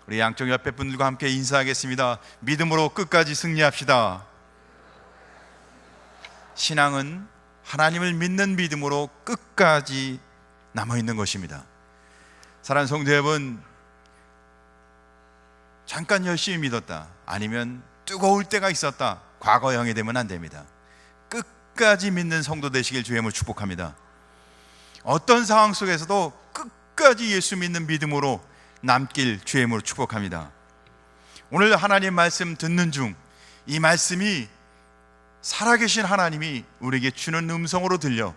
우리 양쪽 옆에 분들과 함께 인사하겠습니다. 믿음으로 끝까지 승리합시다. 신앙은 하나님을 믿는 믿음으로 끝까지 남아있는 것입니다. 사랑하는 성도 여러분, 잠깐 열심히 믿었다, 아니면 뜨거울 때가 있었다, 과거형이 되면 안 됩니다. 끝까지 믿는 성도 되시길 주님을 축복합니다. 어떤 상황 속에서도 끝까지 예수 믿는 믿음으로 남길 주님으로 축복합니다. 오늘 하나님 말씀 듣는 중 이 말씀이 살아계신 하나님이 우리에게 주는 음성으로 들려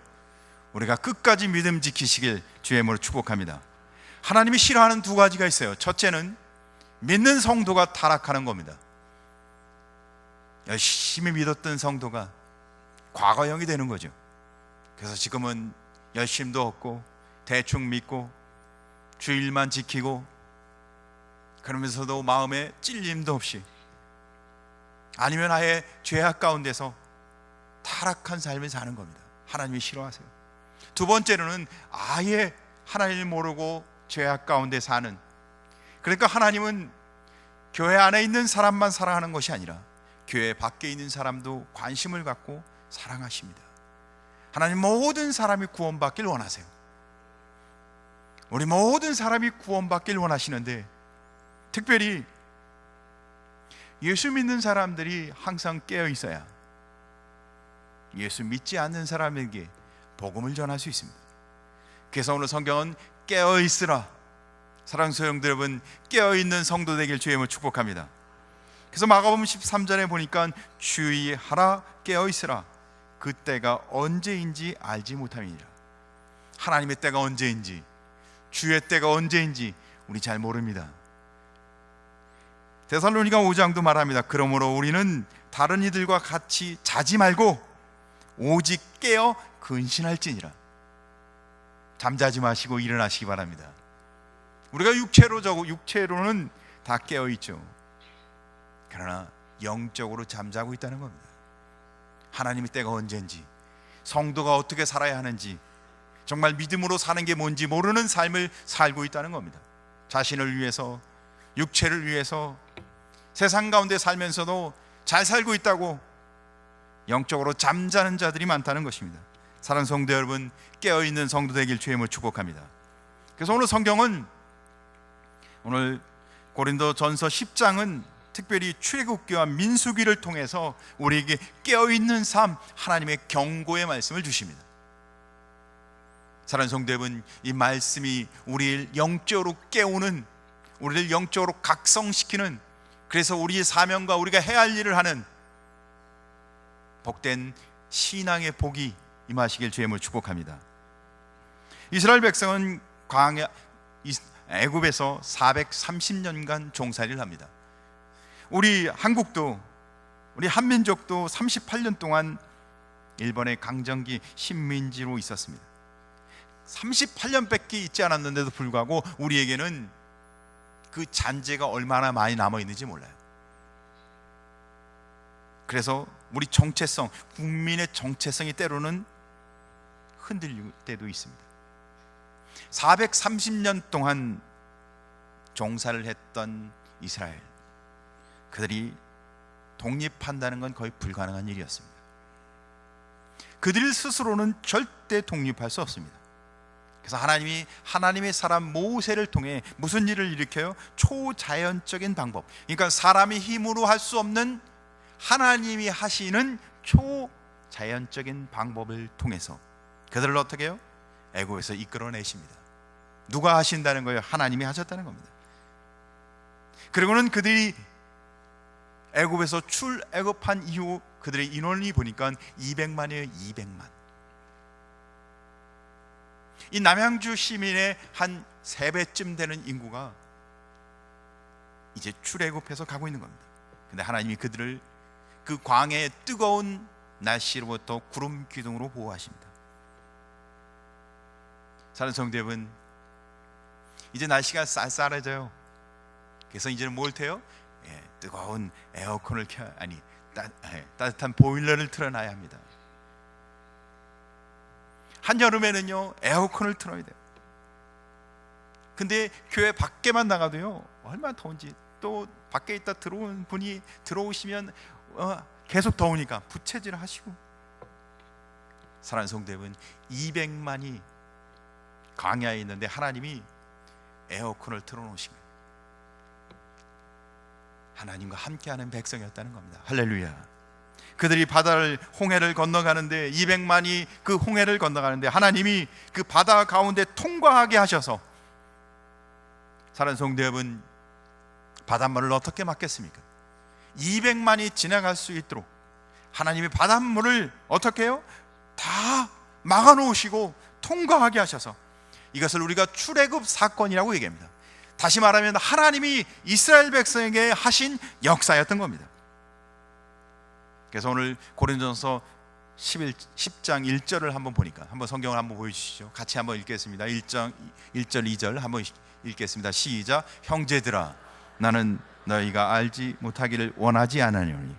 우리가 끝까지 믿음 지키시길 주님으로 축복합니다. 하나님이 싫어하는 두 가지가 있어요. 첫째는 믿는 성도가 타락하는 겁니다. 열심히 믿었던 성도가 과거형이 되는 거죠. 그래서 지금은 열심도 없고 대충 믿고 주일만 지키고, 그러면서도 마음에 찔림도 없이, 아니면 아예 죄악 가운데서 타락한 삶을 사는 겁니다. 하나님이 싫어하세요. 두 번째로는 아예 하나님을 모르고 죄악 가운데 사는, 그러니까 하나님은 교회 안에 있는 사람만 사랑하는 것이 아니라 교회 밖에 있는 사람도 관심을 갖고 사랑하십니다. 하나님 모든 사람이 구원받길 원하세요. 우리 모든 사람이 구원받길 원하시는데, 특별히 예수 믿는 사람들이 항상 깨어 있어야 예수 믿지 않는 사람에게 복음을 전할 수 있습니다. 그래서 오늘 성경은 깨어 있으라, 사랑하는 성도 여러분, 깨어 있는 성도 되길 주님을 축복합니다. 그래서 마가복음 13절에 보니까 주의하라, 깨어 있으라, 그 때가 언제인지 알지 못함이니라. 하나님의 때가 언제인지, 주의 때가 언제인지 우리 잘 모릅니다. 데살로니가 5장도 말합니다. 그러므로 우리는 다른 이들과 같이 자지 말고 오직 깨어 근신할지니라. 잠자지 마시고 일어나시기 바랍니다. 우리가 육체로는 다 깨어 있죠. 그러나 영적으로 잠자고 있다는 겁니다. 하나님의 때가 언제인지, 성도가 어떻게 살아야 하는지, 정말 믿음으로 사는 게 뭔지 모르는 삶을 살고 있다는 겁니다. 자신을 위해서, 육체를 위해서 세상 가운데 살면서도 잘 살고 있다고 영적으로 잠자는 자들이 많다는 것입니다. 사랑하는 성도 여러분, 깨어있는 성도 되길 주님을 축복합니다. 그래서 오늘 성경은, 오늘 고린도전서 10장은 특별히 출애굽기와 민수기를 통해서 우리에게 깨어있는 삶, 하나님의 경고의 말씀을 주십니다. 사랑하는 성도 여러분, 이 말씀이 우리를 영적으로 깨우는, 우리를 영적으로 각성시키는, 그래서 우리의 사명과 우리가 해야 할 일을 하는 복된 신앙의 복이 임하시길 주님을 축복합니다. 이스라엘 백성은 광야 애굽에서 430년간 종살이를 합니다. 우리 한국도, 우리 한민족도 38년 동안 일본의 강점기 식민지로 있었습니다. 38년밖에 있지 않았는데도 불구하고 우리에게는 그 잔재가 얼마나 많이 남아있는지 몰라요. 그래서 우리 정체성, 국민의 정체성이 때로는 흔들릴 때도 있습니다. 430년 동안 종살을 했던 이스라엘, 그들이 독립한다는 건 거의 불가능한 일이었습니다. 그들 스스로는 절대 독립할 수 없습니다. 그래서 하나님이 하나님의 사람 모세를 통해 무슨 일을 일으켜요? 초자연적인 방법, 그러니까 사람이 힘으로 할 수 없는 하나님이 하시는 초자연적인 방법을 통해서 그들을 어떻게 해요? 애굽에서 이끌어내십니다. 누가 하신다는 거예요? 하나님이 하셨다는 겁니다. 그리고는 그들이 애굽에서 출애굽한 이후 그들의 인원이 보니까 200만이에요. 200만. 이 남양주 시민의 한 3배쯤 되는 인구가 이제 출애굽해서 가고 있는 겁니다. 근데 하나님이 그들을 그 광야의 뜨거운 날씨로부터 구름 기둥으로 보호하십니다. 사랑하는 성도 여러분, 이제 날씨가 쌀쌀해져요. 그래서 이제는 뭘 태요? 뜨거운 에어컨을 따뜻한 보일러를 틀어놔야 합니다. 한여름에는요 에어컨을 틀어야 돼요. 근데 교회 밖에만 나가도요 얼마나 더운지, 또 밖에 있다 들어온 분이 들어오시면 계속 더우니까 부채질 하시고. 사랑하는 성도 여러분, 200만이 광야에 있는데 하나님이 에어컨을 틀어놓으신 거예요. 하나님과 함께하는 백성이었다는 겁니다. 할렐루야. 그들이 바다를, 홍해를 건너가는데, 200만이 그 홍해를 건너가는데 하나님이 그 바다 가운데 통과하게 하셔서, 사랑하는 성도 여러분, 바닷물을 어떻게 막겠습니까? 200만이 지나갈 수 있도록 하나님이 바닷물을 어떻게 해요? 다 막아놓으시고 통과하게 하셔서, 이것을 우리가 출애굽 사건이라고 얘기합니다. 다시 말하면 하나님이 이스라엘 백성에게 하신 역사였던 겁니다. 그래서 오늘 고린도전서 10장 1절을 한번 보니까, 한번 성경을 한번 보여주시죠. 같이 한번 읽겠습니다. 1절 2절 한번 읽겠습니다. 시작. 형제들아, 나는 너희가 알지 못하기를 원하지 않으노니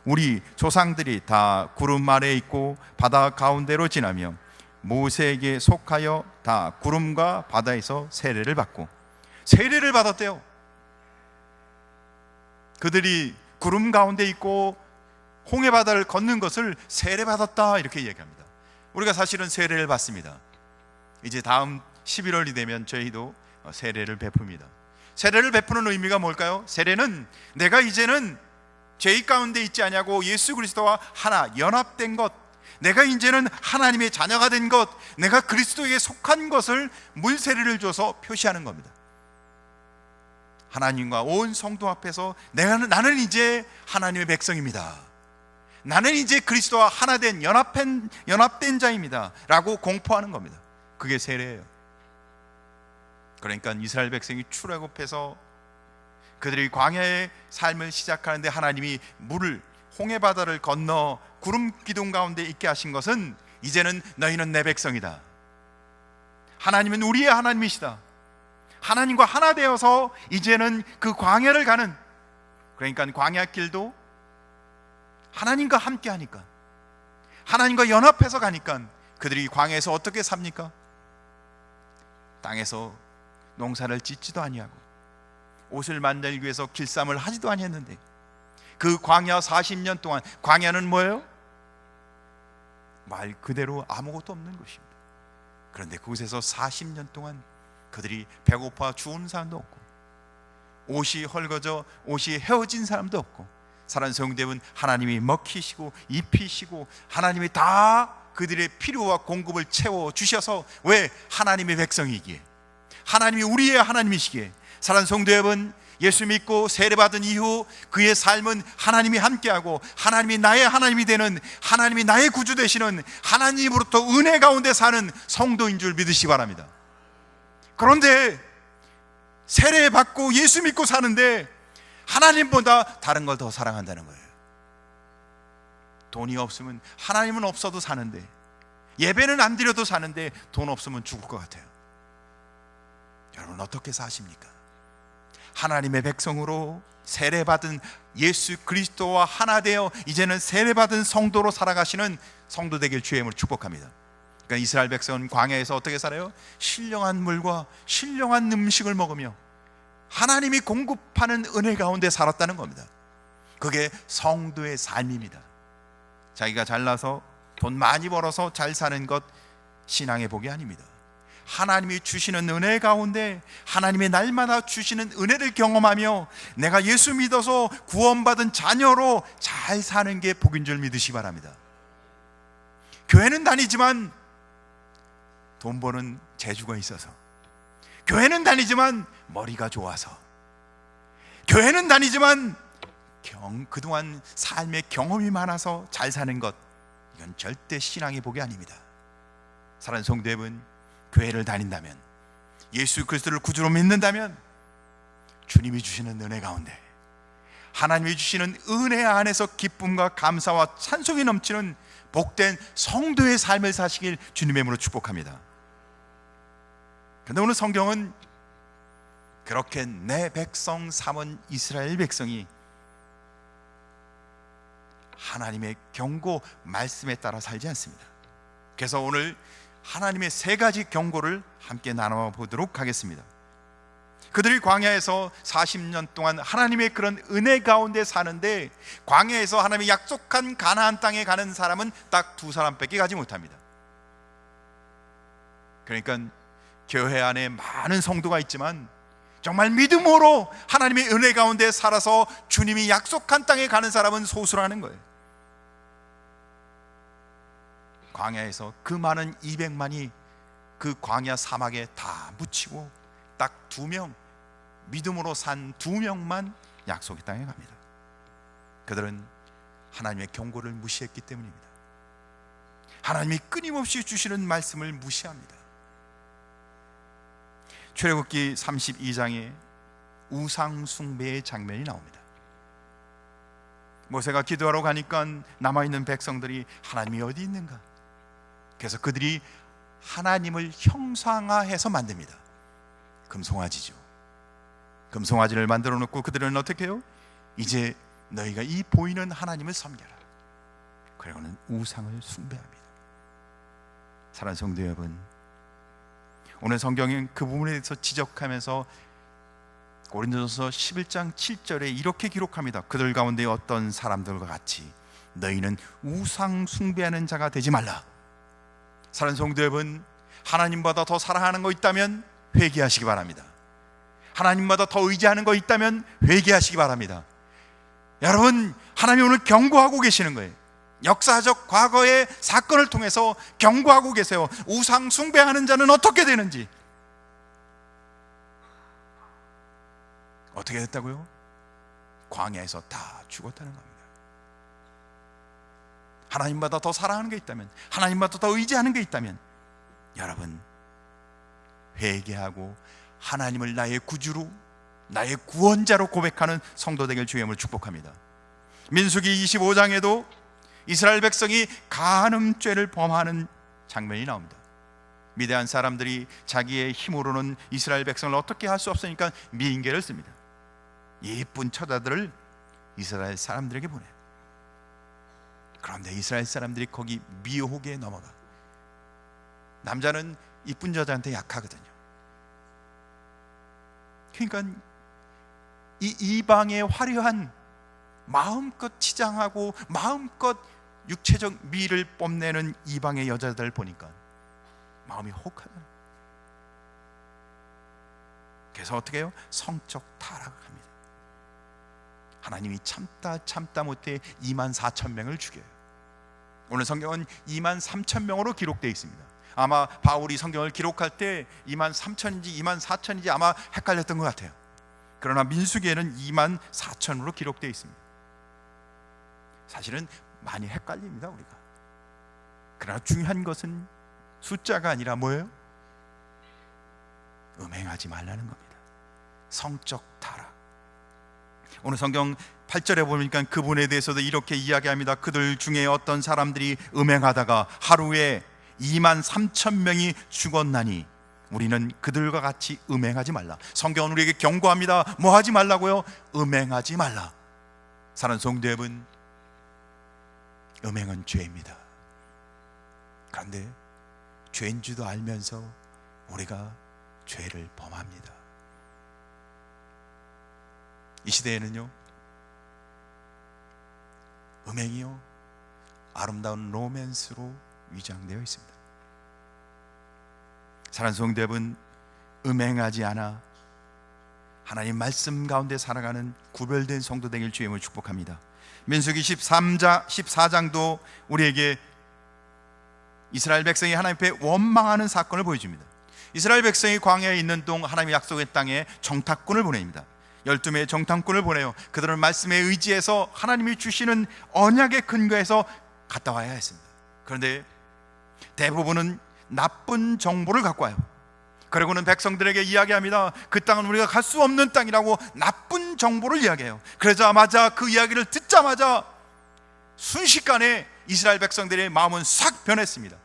우리 조상들이 다 구름 아래에 있고 바다 가운데로 지나며 모세에게 속하여 다 구름과 바다에서 세례를 받고. 세례를 받았대요. 그들이 구름 가운데 있고 홍해 바다를 걷는 것을 세례받았다, 이렇게 얘기합니다. 우리가 사실은 세례를 받습니다. 이제 다음 11월이 되면 저희도 세례를 베풉니다. 세례를 베푸는 의미가 뭘까요? 세례는 내가 이제는 죄 가운데 있지 아니하고 예수 그리스도와 하나 연합된 것, 내가 이제는 하나님의 자녀가 된 것, 내가 그리스도에게 속한 것을 물세례를 줘서 표시하는 겁니다. 하나님과 온 성도 앞에서 나는 이제 하나님의 백성입니다, 나는 이제 그리스도와 하나 된 연합된 자입니다 라고 공포하는 겁니다. 그게 세례예요. 그러니까 이스라엘 백성이 출애굽해서 그들이 광야의 삶을 시작하는데 하나님이 물을, 홍해 바다를 건너 구름 기둥 가운데 있게 하신 것은, 이제는 너희는 내 백성이다, 하나님은 우리의 하나님이시다, 하나님과 하나 되어서 이제는 그 광야를 가는, 그러니까 광야길도 하나님과 함께 하니까, 하나님과 연합해서 가니까 그들이 광야에서 어떻게 삽니까? 땅에서 농사를 짓지도 아니하고 옷을 만들기 위해서 길쌈을 하지도 아니했는데, 그 광야 40년 동안, 광야는 뭐예요? 말 그대로 아무것도 없는 곳입니다. 그런데 그곳에서 40년 동안 그들이 배고파 죽은 사람도 없고, 옷이 헐거져 옷이 헤어진 사람도 없고, 사랑하는 성도 여러분, 하나님이 먹히시고 입히시고 하나님이 다 그들의 필요와 공급을 채워 주셔서, 왜? 하나님의 백성이기에, 하나님이 우리의 하나님이시기에. 사랑하는 성도 여러분, 예수 믿고 세례받은 이후 그의 삶은 하나님이 함께하고, 하나님이 나의 하나님이 되는, 하나님이 나의 구주 되시는 하나님으로부터 은혜 가운데 사는 성도인 줄 믿으시기 바랍니다. 그런데 세례받고 예수 믿고 사는데 하나님보다 다른 걸 더 사랑한다는 거예요. 돈이 없으면, 하나님은 없어도 사는데, 예배는 안 드려도 사는데 돈 없으면 죽을 것 같아요. 여러분 어떻게 사십니까? 하나님의 백성으로 세례받은 예수 그리스도와 하나 되어 이제는 세례받은 성도로 살아가시는 성도 되길 주의 이름으로 축복합니다. 그러니까 이스라엘 백성은 광야에서 어떻게 살아요? 신령한 물과 신령한 음식을 먹으며 하나님이 공급하는 은혜 가운데 살았다는 겁니다. 그게 성도의 삶입니다. 자기가 잘나서 돈 많이 벌어서 잘 사는 것 신앙의 복이 아닙니다. 하나님이 주시는 은혜 가운데, 하나님의 날마다 주시는 은혜를 경험하며 내가 예수 믿어서 구원받은 자녀로 잘 사는 게 복인 줄 믿으시기 바랍니다. 교회는 다니지만 돈 버는 재주가 있어서, 교회는 다니지만 머리가 좋아서, 교회는 다니지만 그동안 삶의 경험이 많아서 잘 사는 것, 이건 절대 신앙의 복이 아닙니다. 사랑하는 성도 여러분, 교회를 다닌다면, 예수 그리스도를 구주로 믿는다면, 주님이 주시는 은혜 가운데, 하나님이 주시는 은혜 안에서 기쁨과 감사와 찬송이 넘치는 복된 성도의 삶을 사시길 주님의 이름으로 축복합니다. 그런데 오늘 성경은 그렇게 내 백성 삼은 이스라엘 백성이 하나님의 경고 말씀에 따라 살지 않습니다. 그래서 오늘 하나님의 세 가지 경고를 함께 나눠보도록 하겠습니다. 그들이 광야에서 40년 동안 하나님의 그런 은혜 가운데 사는데, 광야에서 하나님이 약속한 가나안 땅에 가는 사람은 딱 2사람밖에 가지 못합니다. 그러니까 교회 안에 많은 성도가 있지만 정말 믿음으로 하나님의 은혜 가운데 살아서 주님이 약속한 땅에 가는 사람은 소수라는 거예요. 광야에서 그 많은 200만이 그 광야 사막에 다 묻히고 딱 2명, 믿음으로 산 2명만 약속의 땅에 갑니다. 그들은 하나님의 경고를 무시했기 때문입니다. 하나님이 끊임없이 주시는 말씀을 무시합니다. 출애굽기 32장에 우상 숭배의 장면이 나옵니다. 모세가 기도하러 가니까 남아있는 백성들이 하나님이 어디 있는가? 그래서 그들이 하나님을 형상화해서 만듭니다. 금송아지죠. 금송아지를 만들어 놓고 그들은 어떻게 해요? 이제 너희가 이 보이는 하나님을 섬겨라. 그리고는 우상을 숭배합니다. 사랑하는 성도 여러분, 오늘 성경은 그 부분에 대해서 지적하면서 고린도전서 11장 7절에 이렇게 기록합니다. 그들 가운데 어떤 사람들과 같이 너희는 우상 숭배하는 자가 되지 말라. 사랑하는 성도 여러분, 하나님보다 더 사랑하는 거 있다면 회개하시기 바랍니다. 하나님보다 더 의지하는 거 있다면 회개하시기 바랍니다. 여러분, 하나님 오늘 경고하고 계시는 거예요. 역사적 과거의 사건을 통해서 경고하고 계세요. 우상 숭배하는 자는 어떻게 되는지. 어떻게 됐다고요? 광야에서 다 죽었다는 겁니다. 하나님보다 더 사랑하는 게 있다면, 하나님보다 더 의지하는 게 있다면, 여러분 회개하고 하나님을 나의 구주로, 나의 구원자로 고백하는 성도 되길 주의 이름으로 축복합니다. 민수기 25장에도 이스라엘 백성이 간음죄를 범하는 장면이 나옵니다. 미디안 사람들이 자기의 힘으로는 이스라엘 백성을 어떻게 할 수 없으니까 미인계를 씁니다. 예쁜 처자들을 이스라엘 사람들에게 보내요. 그런데 이스라엘 사람들이 거기 미혹에 넘어가. 남자는 이쁜 여자한테 약하거든요. 그러니까 이 이방의 화려한, 마음껏 치장하고 마음껏 육체적 미를 뽐내는 이방의 여자들 보니까 마음이 혹하다. 그래서 어떻게 해요? 성적 타락합니다. 하나님이 참다 못해 24,000명을 죽여요. 오늘 성경은 23,000명으로 기록되어 있습니다. 아마 바울이 성경을 기록할 때 23,000인지 24,000인지 아마 헷갈렸던 것 같아요. 그러나 민수기에는 24,000으로 기록되어 있습니다. 사실은 많이 헷갈립니다, 우리가. 그러나 중요한 것은 숫자가 아니라 뭐예요? 음행하지 말라는 겁니다. 성적 타락. 오늘 성경 8절에 보니까 그분에 대해서도 이렇게 이야기합니다. 그들 중에 어떤 사람들이 음행하다가 하루에 23,000명이 죽었나니 우리는 그들과 같이 음행하지 말라. 성경은 우리에게 경고합니다. 뭐 하지 말라고요? 음행하지 말라. 사랑하는 성도 여러분, 음행은 죄입니다. 그런데 죄인 줄도 알면서 우리가 죄를 범합니다. 이 시대에는요, 음행이요 아름다운 로맨스로 위장되어 있습니다. 사랑하는 성도 여러분, 음행하지 않아 하나님 말씀 가운데 살아가는 구별된 성도 되길 주의 이름으로 축복합니다. 민수기 14장도 우리에게 이스라엘 백성이 하나님 앞에 원망하는 사건을 보여줍니다. 이스라엘 백성이 광야에 있는 동안 하나님의 약속의 땅에 정탐꾼을 보냅니다. 12명의 정탐꾼을 보내요. 그들은 말씀에 의지해서 하나님이 주시는 언약의 근거에서 갔다 와야 했습니다. 그런데 대부분은 나쁜 정보를 갖고 와요. 그리고는 백성들에게 이야기합니다. 그 땅은 우리가 갈 수 없는 땅이라고 나쁜 정보를 이야기해요. 그러자마자 그 이야기를 듣자마자 순식간에 이스라엘 백성들의 마음은 싹 변했습니다.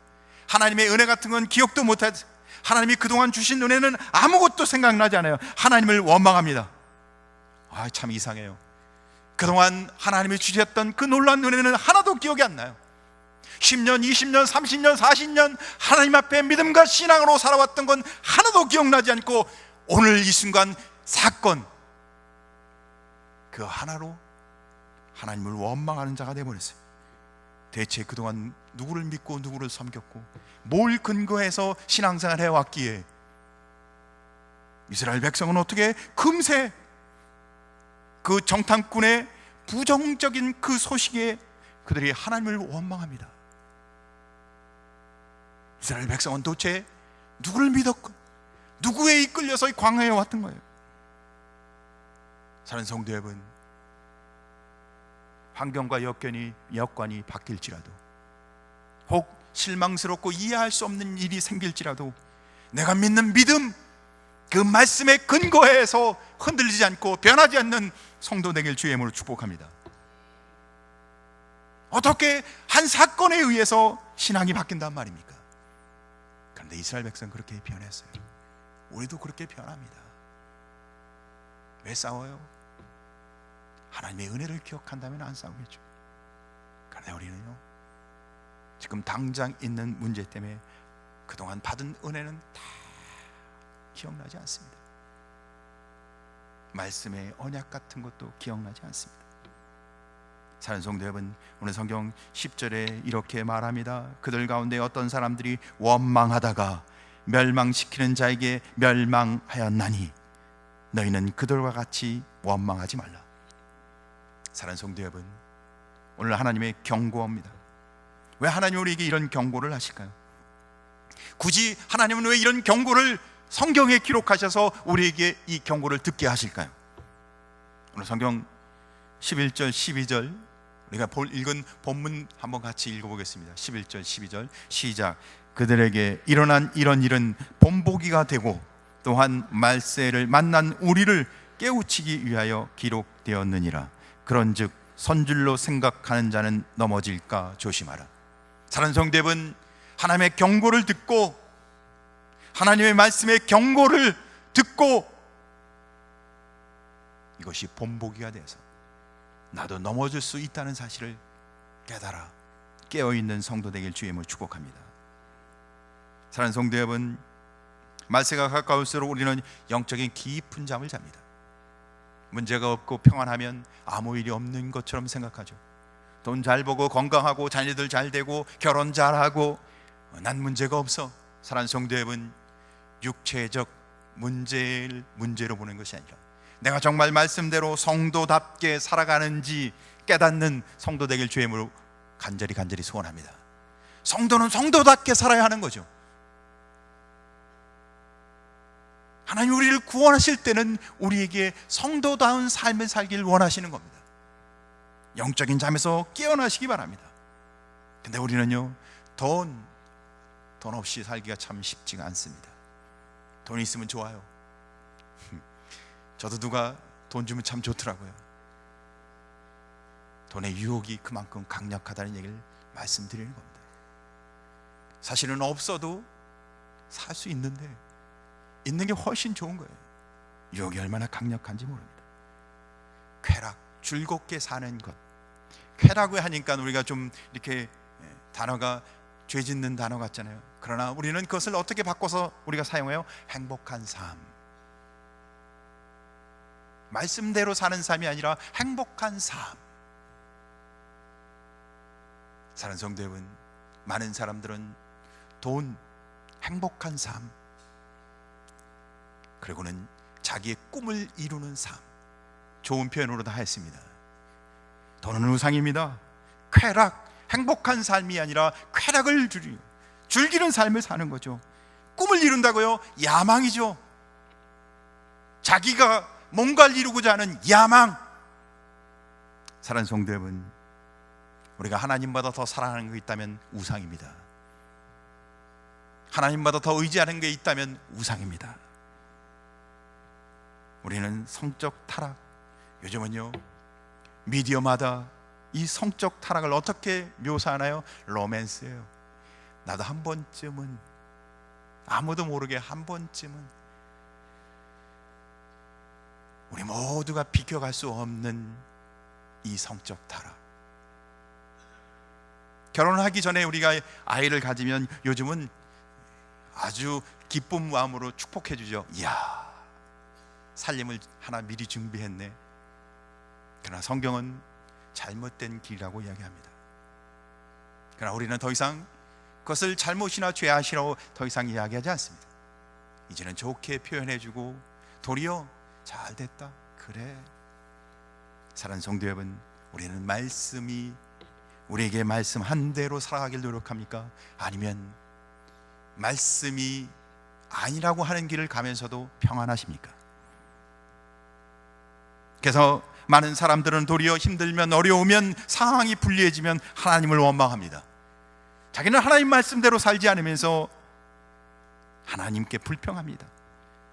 하나님의 은혜 같은 건 기억도 못하지, 하나님이 그동안 주신 은혜는 아무것도 생각나지 않아요. 하나님을 원망합니다. 참 이상해요. 그동안 하나님이 주셨던 그 놀라운 은혜는 하나도 기억이 안 나요. 10년, 20년, 30년, 40년 하나님 앞에 믿음과 신앙으로 살아왔던 건 하나도 기억나지 않고 오늘 이 순간 사건, 그 하나로 하나님을 원망하는 자가 되어버렸어요. 대체 그동안 누구를 믿고 누구를 섬겼고 뭘 근거해서 신앙생활 해왔기에 이스라엘 백성은 어떻게 금세 그 정탐꾼의 부정적인 그 소식에 그들이 하나님을 원망합니다. 이스라엘 백성은 도대체 누구를 믿었고 누구에 이끌려서 광야에 왔던 거예요? 사는 성도 여러분, 환경과 여건이 바뀔지라도, 혹 실망스럽고 이해할 수 없는 일이 생길지라도 내가 믿는 믿음, 그 말씀에 근거해서 흔들리지 않고 변하지 않는 성도 되길 주의 이름으로 축복합니다. 어떻게 한 사건에 의해서 신앙이 바뀐단 말입니까? 그런데 이스라엘 백성은 그렇게 변했어요. 우리도 그렇게 변합니다. 왜 싸워요? 하나님의 은혜를 기억한다면 안 싸우겠죠. 그런데 우리는요, 지금 당장 있는 문제 때문에 그동안 받은 은혜는 다 기억나지 않습니다. 말씀의 언약 같은 것도 기억나지 않습니다. 사는 성도 여러분, 오늘 성경 10절에 이렇게 말합니다. 그들 가운데 어떤 사람들이 원망하다가 멸망시키는 자에게 멸망하였나니 너희는 그들과 같이 원망하지 말라. 사랑하는 성도 여러분, 오늘 하나님의 경고입니다. 왜 하나님 우리에게 이런 경고를 하실까요? 굳이 하나님은 왜 이런 경고를 성경에 기록하셔서 우리에게 이 경고를 듣게 하실까요? 오늘 성경 11절 12절 우리가 읽은 본문 한번 같이 읽어보겠습니다. 11절 12절 시작. 그들에게 일어난 이런 일은 본보기가 되고 또한 말세를 만난 우리를 깨우치기 위하여 기록되었느니라. 그런즉 선줄로 생각하는 자는 넘어질까 조심하라. 사랑하는 성도 여러분, 하나님의 경고를 듣고 하나님의 말씀의 경고를 듣고 이것이 본보기가 돼서 나도 넘어질 수 있다는 사실을 깨달아 깨어있는 성도 되길 주의 이름으로 축복합니다. 사랑하는 성도 여러분, 말세가 가까울수록 우리는 영적인 깊은 잠을 잡니다. 문제가 없고 평안하면 아무 일이 없는 것처럼 생각하죠. 돈 잘 벌고 건강하고 자녀들 잘 되고 결혼 잘하고 난 문제가 없어. 사랑하는 성도 여러분, 육체적 문제를 문제로 보는 것이 아니라 내가 정말 말씀대로 성도답게 살아가는지 깨닫는 성도 되길 주의 이름으로 간절히 소원합니다. 성도는 성도답게 살아야 하는 거죠. 하나님 우리를 구원하실 때는 우리에게 성도다운 삶을 살기를 원하시는 겁니다. 영적인 잠에서 깨어나시기 바랍니다. 근데 우리는요, 돈 없이 살기가 참 쉽지가 않습니다. 돈이 있으면 좋아요. 저도 누가 돈 주면 참 좋더라고요. 돈의 유혹이 그만큼 강력하다는 얘기를 말씀드리는 겁니다. 사실은 없어도 살 수 있는데 있는 게 훨씬 좋은 거예요. 유혹이 얼마나 강력한지 모릅니다. 쾌락, 즐겁게 사는 것. 쾌락을 하니까 우리가 좀 이렇게 단어가 죄 짓는 단어 같잖아요. 그러나 우리는 그것을 어떻게 바꿔서 우리가 사용해요? 행복한 삶. 말씀대로 사는 삶이 아니라 행복한 삶. 사랑하는 성도 여러분, 많은 사람들은 돈, 행복한 삶, 그리고는 자기의 꿈을 이루는 삶, 좋은 표현으로 다 했습니다. 돈은 우상입니다. 쾌락, 행복한 삶이 아니라 쾌락을 즐기는 삶을 사는 거죠. 꿈을 이룬다고요? 야망이죠. 자기가 뭔가를 이루고자 하는 야망. 사랑하는 성도 여러분, 우리가 하나님보다 더 사랑하는 게 있다면 우상입니다. 하나님보다 더 의지하는 게 있다면 우상입니다. 우리는 성적 타락, 요즘은요 미디어마다 이 성적 타락을 어떻게 묘사하나요? 로맨스예요. 나도 한 번쯤은, 아무도 모르게 한 번쯤은, 우리 모두가 비켜갈 수 없는 이 성적 타락. 결혼하기 전에 우리가 아이를 가지면 요즘은 아주 기쁜 마음으로 축복해 주죠. 이야, 살림을 하나 미리 준비했네. 그러나 성경은 잘못된 길이라고 이야기합니다. 그러나 우리는 더 이상 그것을 잘못이나 죄아시라고 더 이상 이야기하지 않습니다. 이제는 좋게 표현해주고 도리어 잘 됐다, 그래. 사랑하는 성도 여러분, 우리는 말씀이 우리에게 말씀한 대로 살아가길 노력합니까? 아니면 말씀이 아니라고 하는 길을 가면서도 평안하십니까? 그래서 많은 사람들은 도리어 힘들면, 어려우면, 상황이 불리해지면 하나님을 원망합니다. 자기는 하나님 말씀대로 살지 않으면서 하나님께 불평합니다.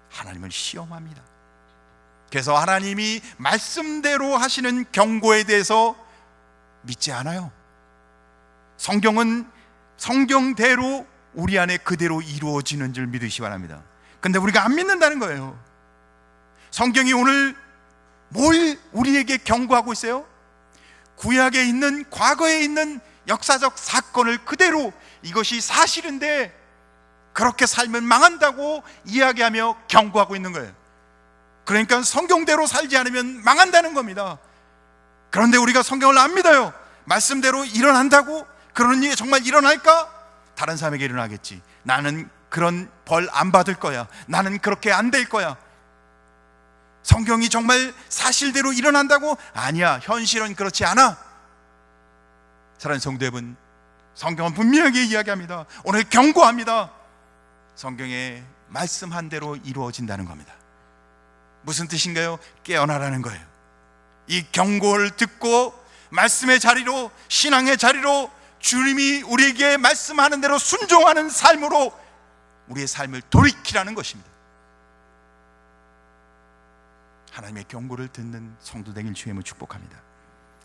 하나님을 시험합니다. 그래서 하나님이 말씀대로 하시는 경고에 대해서 믿지 않아요. 성경은 성경대로 우리 안에 그대로 이루어지는 줄 믿으시기 바랍니다. 근데 우리가 안 믿는다는 거예요. 성경이 오늘 뭘 우리에게 경고하고 있어요? 구약에 있는, 과거에 있는 역사적 사건을 그대로, 이것이 사실인데 그렇게 살면 망한다고 이야기하며 경고하고 있는 거예요. 그러니까 성경대로 살지 않으면 망한다는 겁니다. 그런데 우리가 성경을 안 믿어요. 말씀대로 일어난다고? 그런 일이 정말 일어날까? 다른 사람에게 일어나겠지. 나는 그런 벌 안 받을 거야. 나는 그렇게 안 될 거야. 성경이 정말 사실대로 일어난다고? 아니야, 현실은 그렇지 않아. 사랑하는 성도 여러분, 성경은 분명하게 이야기합니다. 오늘 경고합니다. 성경에 말씀한 대로 이루어진다는 겁니다. 무슨 뜻인가요? 깨어나라는 거예요. 이 경고를 듣고 말씀의 자리로, 신앙의 자리로, 주님이 우리에게 말씀하는 대로 순종하는 삶으로 우리의 삶을 돌이키라는 것입니다. 하나님의 경고를 듣는 성도 되길 주님을 축복합니다.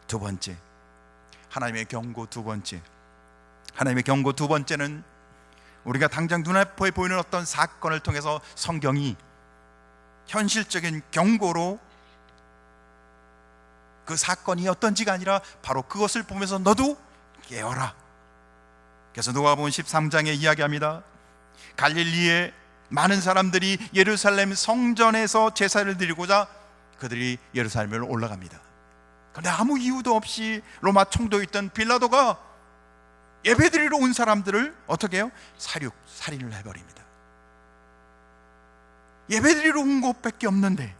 두 번째, 하나님의 경고 두 번째. 하나님의 경고 두 번째는 우리가 당장 눈앞에 보이는 어떤 사건을 통해서 성경이 현실적인 경고로, 그 사건이 어떤지가 아니라 바로 그것을 보면서 너도 깨어라. 그래서 누가복음 13장에 이야기합니다. 갈릴리에 많은 사람들이 예루살렘 성전에서 제사를 드리고자 그들이 예루살렘으로 올라갑니다. 그런데 아무 이유도 없이 로마 총독이었던 빌라도가 예배드리러 온 사람들을 어떻게 해요? 살인을 해버립니다. 예배드리러 온 것밖에 없는데.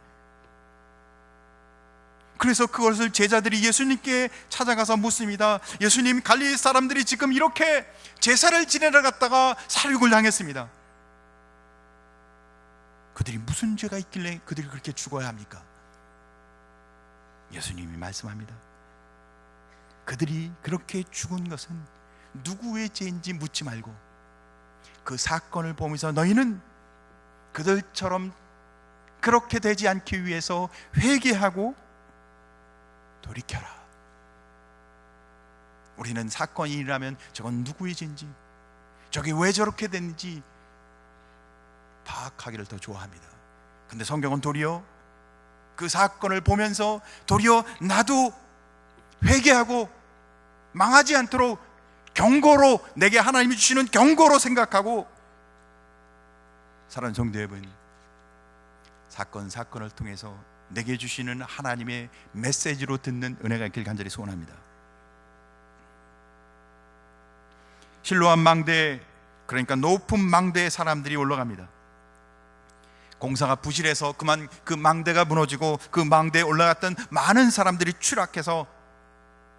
그래서 그것을 제자들이 예수님께 찾아가서 묻습니다. 예수님, 갈릴리 사람들이 지금 이렇게 제사를 지내러 갔다가 살육을 당했습니다. 그들이 무슨 죄가 있길래 그들이 그렇게 죽어야 합니까? 예수님이 말씀합니다. 그들이 그렇게 죽은 것은 누구의 죄인지 묻지 말고 그 사건을 보면서 너희는 그들처럼 그렇게 되지 않기 위해서 회개하고 돌이켜라. 우리는 사건이 일어나면 저건 누구의 죄인지, 저게 왜 저렇게 됐는지 파악하기를 더 좋아합니다. 근데 성경은 도리어 그 사건을 보면서 도리어 나도 회개하고 망하지 않도록 경고로, 내게 하나님이 주시는 경고로 생각하고, 사랑하는 성도 여러분, 사건을 통해서 내게 주시는 하나님의 메시지로 듣는 은혜가 있길 간절히 소원합니다. 실로암 망대, 그러니까 높은 망대에 사람들이 올라갑니다. 공사가 부실해서 그만 그 망대가 무너지고 그 망대에 올라갔던 많은 사람들이 추락해서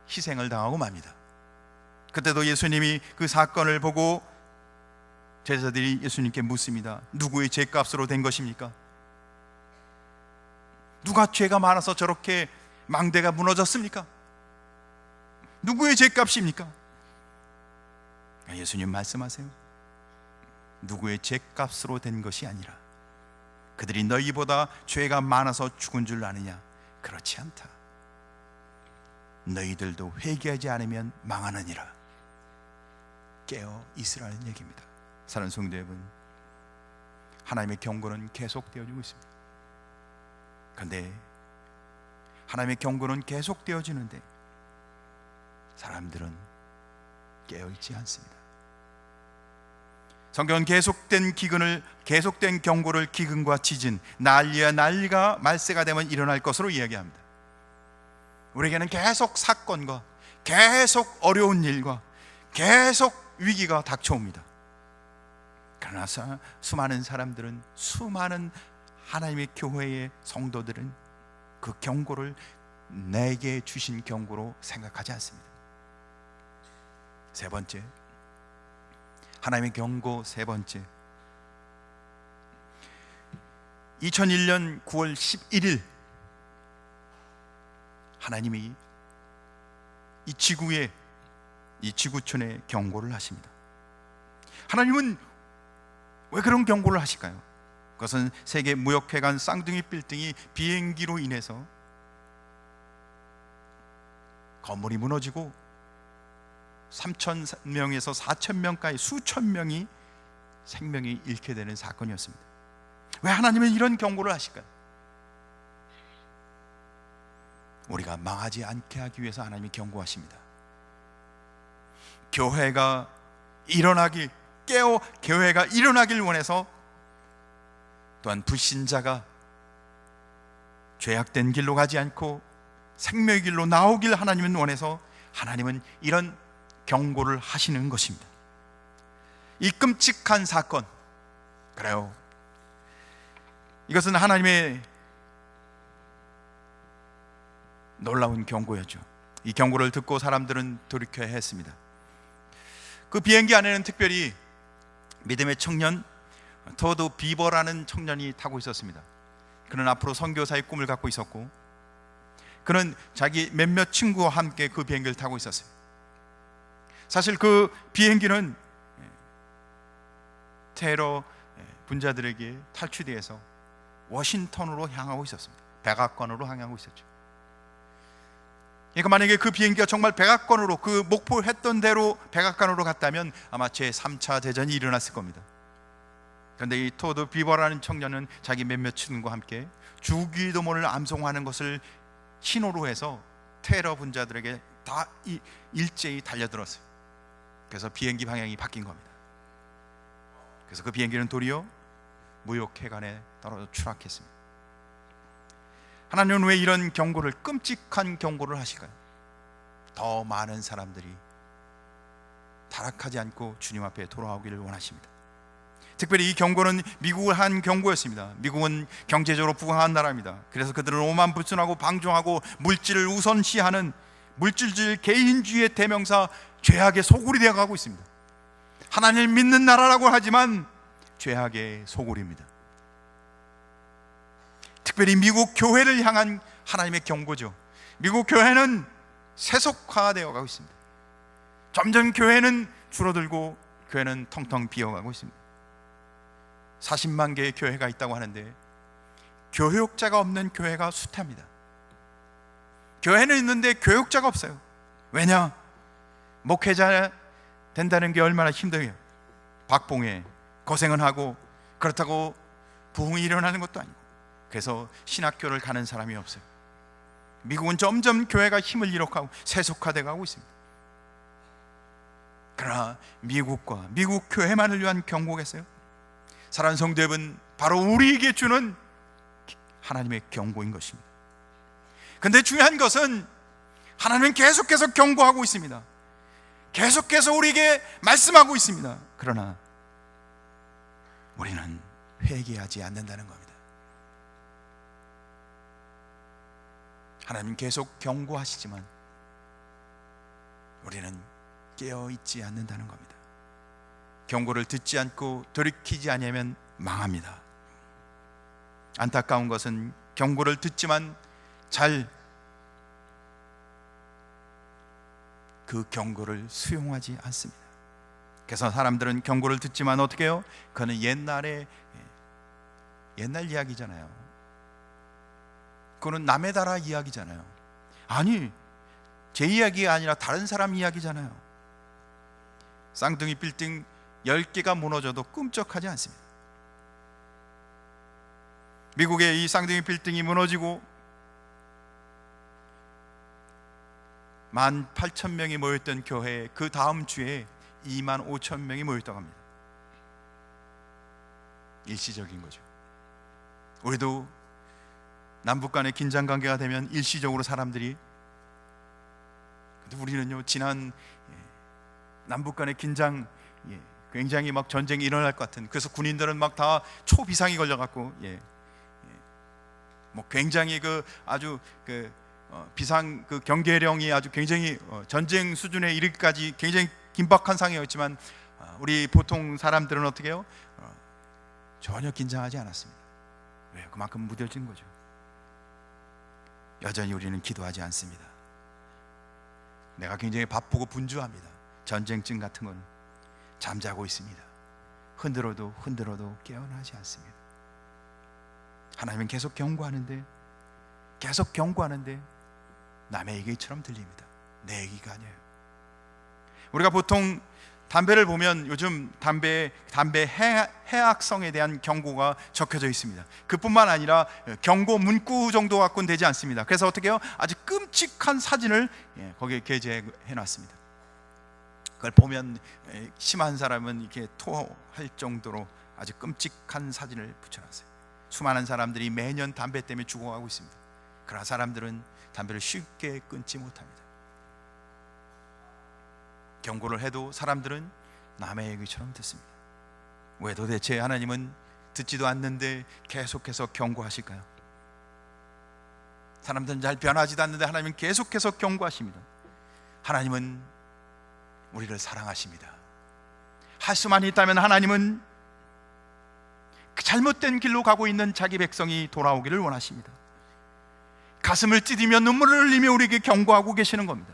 희생을 당하고 맙니다. 그때도 예수님이 그 사건을 보고 제자들이 예수님께 묻습니다. 누구의 죄값으로 된 것입니까? 누가 죄가 많아서 저렇게 망대가 무너졌습니까? 누구의 죄값입니까? 예수님 말씀하세요. 누구의 죄값으로 된 것이 아니라 그들이 너희보다 죄가 많아서 죽은 줄 아느냐? 그렇지 않다. 너희들도 회개하지 않으면 망하느니라. 깨어 있으라는 얘기입니다. 사랑하는 성도 여러분, 하나님의 경고는 계속되어지고 있습니다. 그런데 하나님의 경고는 계속되어지는데 사람들은 깨어있지 않습니다. 성경은 계속된 경고를 기근과 지진, 난리와 난리가 말세가 되면 일어날 것으로 이야기합니다. 우리에게는 계속 사건과 계속 어려운 일과 계속 위기가 닥쳐옵니다. 그러나 수많은 사람들은, 수많은 하나님의 교회의 성도들은 그 경고를 내게 주신 경고로 생각하지 않습니다. 세 번째, 하나님의 경고 세 번째, 2001년 9월 11일 하나님이 이 지구에, 이 지구촌에 경고를 하십니다. 하나님은 왜 그런 경고를 하실까요? 그것은 세계 무역회관 쌍둥이 빌딩이 비행기로 인해서 건물이 무너지고 3,000명에서 4,000명까지 수천 명이 생명이 잃게 되는 사건이었습니다. 왜 하나님은 이런 경고를 하실까요? 우리가 망하지 않게 하기 위해서 하나님이 경고하십니다. 교회가 일어나길 원해서, 또한 불신자가 죄악된 길로 가지 않고 생명의 길로 나오길 하나님은 원해서 하나님은 이런 경고를 하시는 것입니다. 이 끔찍한 사건, 그래요, 이것은 하나님의 놀라운 경고였죠. 이 경고를 듣고 사람들은 돌이켜야 했습니다. 그 비행기 안에는 특별히 믿음의 청년 토드 비버라는 청년이 타고 있었습니다. 그는 앞으로 선교사의 꿈을 갖고 있었고, 그는 자기 몇몇 친구와 함께 그 비행기를 타고 있었어요. 사실 그 비행기는 테러 분자들에게 탈취돼서 워싱턴으로 향하고 있었습니다. 백악관으로 향하고 있었죠. 그러니까 만약에 그 비행기가 정말 백악관으로, 그 목표했던 대로 백악관으로 갔다면 아마 제3차 대전이 일어났을 겁니다. 그런데 이 토드 비버라는 청년은 자기 몇몇 친구와 함께 주기도문을 암송하는 것을 신호로 해서 테러 분자들에게 다 일제히 달려들었어요. 그래서 비행기 방향이 바뀐 겁니다. 그래서 그 비행기는 도리어 무역회관에 떨어져 추락했습니다. 하나님은 왜 이런 경고를, 끔찍한 경고를 하실까요? 더 많은 사람들이 타락하지 않고 주님 앞에 돌아오기를 원하십니다. 특별히 이 경고는 미국을 한 경고였습니다. 미국은 경제적으로 부강한 나라입니다. 그래서 그들은 오만불순하고 방종하고 물질을 우선시하는 물질주의 개인주의의 대명사, 죄악의 소굴이 되어가고 있습니다. 하나님을 믿는 나라라고 하지만 죄악의 소굴입니다. 특별히 미국 교회를 향한 하나님의 경고죠. 미국 교회는 세속화되어 가고 있습니다. 점점 교회는 줄어들고 교회는 텅텅 비어가고 있습니다. 40만 개의 교회가 있다고 하는데 교육자가 없는 교회가 숱합니다. 교회는 있는데 교육자가 없어요. 왜냐? 목회자 된다는 게 얼마나 힘들어요. 박봉에 고생은 하고, 그렇다고 부흥이 일어나는 것도 아니고, 그래서 신학교를 가는 사람이 없어요. 미국은 점점 교회가 힘을 잃어가고 세속화되어 가고 있습니다. 그러나 미국과 미국 교회만을 위한 경고겠어요? 사랑하는 성도 여러분, 바로 우리에게 주는 하나님의 경고인 것입니다. 그런데 중요한 것은 하나님은 계속해서 경고하고 있습니다. 계속해서 우리에게 말씀하고 있습니다. 그러나 우리는 회개하지 않는다는 겁니다. 하나님 계속 경고하시지만 우리는 깨어있지 않는다는 겁니다. 경고를 듣지 않고 돌이키지 않으면 망합니다. 안타까운 것은 경고를 듣지만 잘 그 경고를 수용하지 않습니다. 그래서 사람들은 경고를 듣지만 어떻게 해요? 그는 옛날 이야기잖아요. 그거는 남의 나라 이야기잖아요. 아니, 제 이야기가 아니라 다른 사람 이야기잖아요. 쌍둥이 빌딩 10개가 무너져도 꿈쩍하지 않습니다. 미국의 이 쌍둥이 빌딩이 무너지고 18,000명이 모였던 교회에 그 다음 주에 25,000명이 모였다고 합니다. 일시적인 거죠. 우리도 남북 간의 긴장 관계가 되면 일시적으로 사람들이, 근데 우리는요, 지난 남북 간의 긴장, 굉장히 막 전쟁이 일어날 것 같은, 그래서 군인들은 막 다 초비상이 걸려갖고 뭐 굉장히 그 아주 그 비상 그 경계령이 아주 굉장히 전쟁 수준에 이르기까지 굉장히 긴박한 상황이었지만, 우리 보통 사람들은 어떻게 해요? 전혀 긴장하지 않았습니다. 왜? 그만큼 무뎌진 거죠. 여전히 우리는 기도하지 않습니다. 내가 굉장히 바쁘고 분주합니다. 전쟁증 같은 건 잠자고 있습니다. 흔들어도 깨어나지 않습니다. 하나님은 계속 경고하는데 남의 얘기처럼 들립니다. 내 얘기가 아니에요. 우리가 보통 담배를 보면 요즘 담배 해악성에 대한 경고가 적혀져 있습니다. 그뿐만 아니라 경고 문구 정도 갖고는 되지 않습니다. 그래서 어떻게 해요? 아주 끔찍한 사진을 거기에 게재해 놨습니다. 그걸 보면 심한 사람은 이렇게 토할 정도로 아주 끔찍한 사진을 붙여놨어요. 수많은 사람들이 매년 담배 때문에 죽어가고 있습니다. 그러나 사람들은 담배를 쉽게 끊지 못합니다. 경고를 해도 사람들은 남의 얘기처럼 듣습니다. 왜 도대체 하나님은 듣지도 않는데 계속해서 경고하실까요? 사람들은 잘 변하지도 않는데 하나님은 계속해서 경고하십니다. 하나님은 우리를 사랑하십니다. 할 수만 있다면 하나님은 그 잘못된 길로 가고 있는 자기 백성이 돌아오기를 원하십니다. 가슴을 찢으며 눈물을 흘리며 우리에게 경고하고 계시는 겁니다.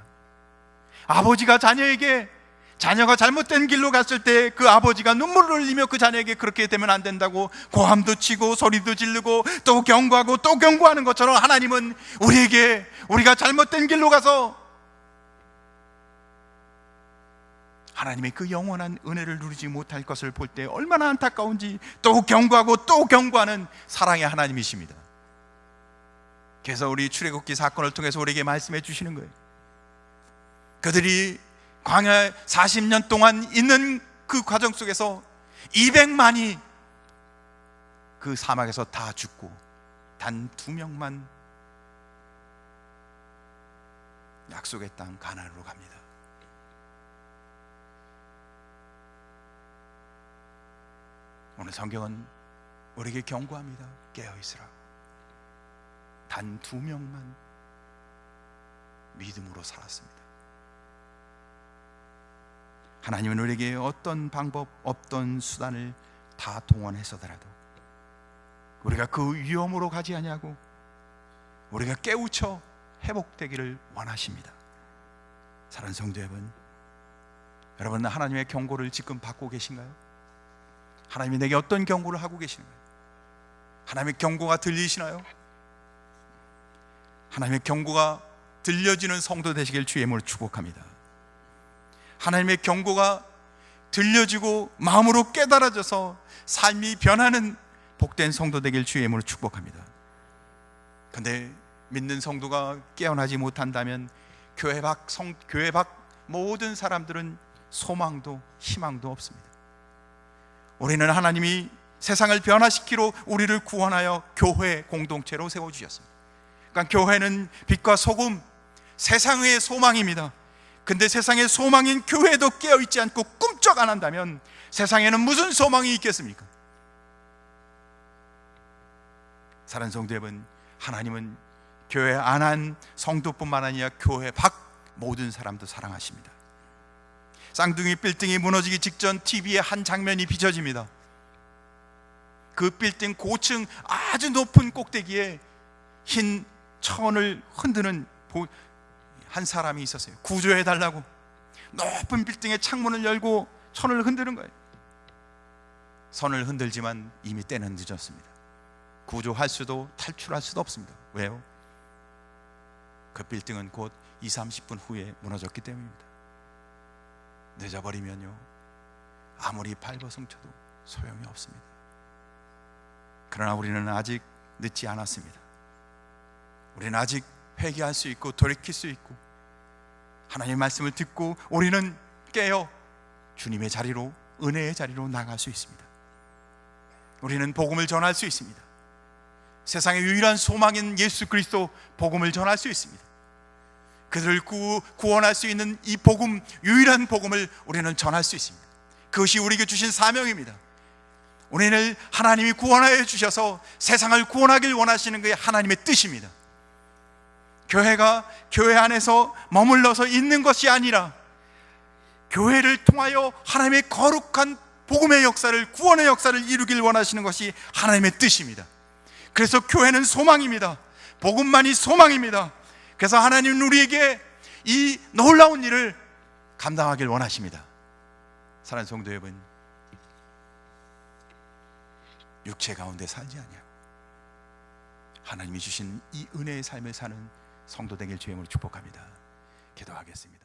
아버지가 자녀에게, 자녀가 잘못된 길로 갔을 때 그 아버지가 눈물을 흘리며 그 자녀에게 그렇게 되면 안 된다고 고함도 치고 소리도 지르고 또 경고하고 또 경고하는 것처럼, 하나님은 우리에게 우리가 잘못된 길로 가서 하나님의 그 영원한 은혜를 누리지 못할 것을 볼 때 얼마나 안타까운지 또 경고하고 또 경고하는 사랑의 하나님이십니다. 그래서 우리 출애굽기 사건을 통해서 우리에게 말씀해 주시는 거예요. 그들이 광야 40년 동안 있는 그 과정 속에서 200만이 그 사막에서 다 죽고 단 2명만 약속의 땅 가나안으로 갑니다. 오늘 성경은 우리에게 경고합니다. 깨어 있으라고. 단 2명만 믿음으로 살았습니다. 하나님은 우리에게 어떤 방법, 어떤 수단을 다 동원해서더라도 우리가 그 위험으로 가지 아니하고 우리가 깨우쳐 회복되기를 원하십니다. 사랑하는 성도 여러분, 하나님의 경고를 지금 받고 계신가요? 하나님이 내게 어떤 경고를 하고 계시는가요? 하나님의 경고가 들리시나요? 하나님의 경고가 들려지는 성도 되시길 주의 이름으로 축복합니다. 하나님의 경고가 들려지고 마음으로 깨달아져서 삶이 변하는 복된 성도 되길 주의 이름으로 축복합니다. 그런데 믿는 성도가 깨어나지 못한다면 교회 밖 모든 사람들은 소망도 희망도 없습니다. 우리는 하나님이 세상을 변화시키러 우리를 구원하여 교회 공동체로 세워주셨습니다. 그러니까 교회는 빛과 소금, 세상의 소망입니다. 근데 세상의 소망인 교회도 깨어있지 않고 꿈쩍 안 한다면 세상에는 무슨 소망이 있겠습니까? 사랑하는 성도 여러분, 하나님은 교회 안한 성도뿐만 아니라 교회 밖 모든 사람도 사랑하십니다. 쌍둥이 빌딩이 무너지기 직전 TV에 한 장면이 비춰집니다. 그 빌딩 고층 아주 높은 꼭대기에 흰 천을 흔드는 한 사람이 있었어요. 구조해달라고 높은 빌딩의 창문을 열고 천을 흔드는 거예요. 선을 흔들지만 이미 때는 늦었습니다. 구조할 수도 탈출할 수도 없습니다. 왜요? 그 빌딩은 곧 20-30분 후에 무너졌기 때문입니다. 늦어버리면요, 아무리 발버둥쳐도 소용이 없습니다. 그러나 우리는 아직 늦지 않았습니다. 우리는 아직 회개할 수 있고 돌이킬 수 있고 하나님의 말씀을 듣고 우리는 깨어 주님의 자리로, 은혜의 자리로 나갈 수 있습니다. 우리는 복음을 전할 수 있습니다. 세상의 유일한 소망인 예수 그리스도 복음을 전할 수 있습니다. 그들을 구원할 수 있는 이 복음, 유일한 복음을 우리는 전할 수 있습니다. 그것이 우리에게 주신 사명입니다. 우리를 하나님이 구원하여 주셔서 세상을 구원하길 원하시는 게 하나님의 뜻입니다. 교회가 교회 안에서 머물러서 있는 것이 아니라 교회를 통하여 하나님의 거룩한 복음의 역사를, 구원의 역사를 이루길 원하시는 것이 하나님의 뜻입니다. 그래서 교회는 소망입니다. 복음만이 소망입니다. 그래서 하나님은 우리에게 이 놀라운 일을 감당하길 원하십니다. 사랑하는 성도 여러분, 육체 가운데 살지 아니하고 하나님이 주신 이 은혜의 삶을 사는 성도 되길 주의 이름으로 축복합니다. 기도하겠습니다.